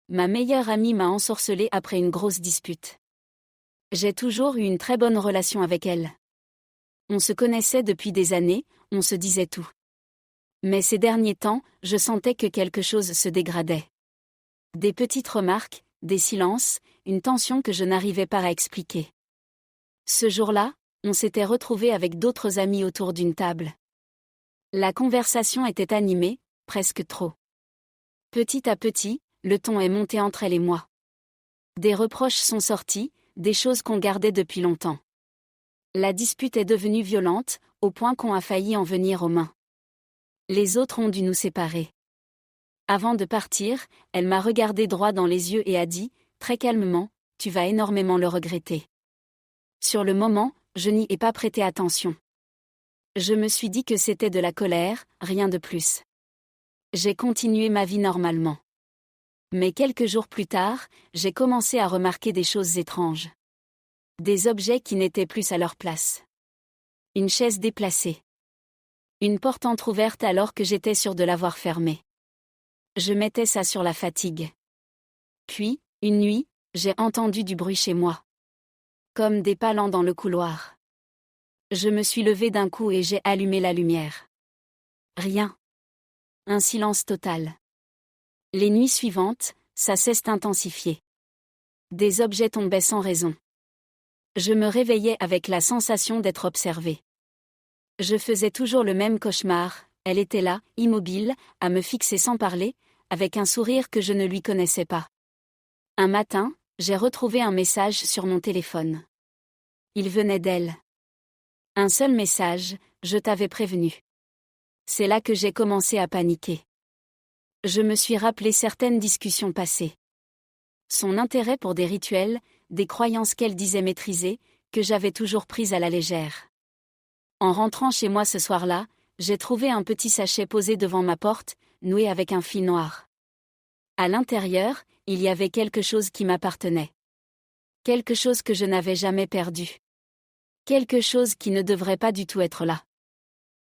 Ma meilleure amie m'a ensorcelée après une grosse dispute. J'ai toujours eu une très bonne relation avec elle. On se connaissait depuis des années, on se disait tout. Mais ces derniers temps, je sentais que quelque chose se dégradait. Des petites remarques, des silences, une tension que je n'arrivais pas à expliquer. Ce jour-là, on s'était retrouvés avec d'autres amis autour d'une table. La conversation était animée, presque trop. Petit à petit, le ton est monté entre elle et moi. Des reproches sont sortis, des choses qu'on gardait depuis longtemps. La dispute est devenue violente, au point qu'on a failli en venir aux mains. Les autres ont dû nous séparer. Avant de partir, elle m'a regardé droit dans les yeux et a dit, très calmement, « Tu vas énormément le regretter. » Sur le moment, je n'y ai pas prêté attention. Je me suis dit que c'était de la colère, rien de plus. J'ai continué ma vie normalement. Mais quelques jours plus tard, j'ai commencé à remarquer des choses étranges. Des objets qui n'étaient plus à leur place. Une chaise déplacée. Une porte entr'ouverte alors que j'étais sûre de l'avoir fermée. Je mettais ça sur la fatigue. Puis, une nuit, j'ai entendu du bruit chez moi. Comme des pas lents dans le couloir. Je me suis levée d'un coup et j'ai allumé la lumière. Rien. Un silence total. Les nuits suivantes, ça s'est intensifié. Des objets tombaient sans raison. Je me réveillais avec la sensation d'être observée. Je faisais toujours le même cauchemar, elle était là, immobile, à me fixer sans parler, avec un sourire que je ne lui connaissais pas. Un matin, j'ai retrouvé un message sur mon téléphone. Il venait d'elle. Un seul message, je t'avais prévenu. C'est là que j'ai commencé à paniquer. Je me suis rappelé certaines discussions passées. Son intérêt pour des rituels, des croyances qu'elle disait maîtriser, que j'avais toujours prises à la légère. En rentrant chez moi ce soir-là, j'ai trouvé un petit sachet posé devant ma porte, noué avec un fil noir. À l'intérieur, il y avait quelque chose qui m'appartenait. Quelque chose que je n'avais jamais perdu. Quelque chose qui ne devrait pas du tout être là.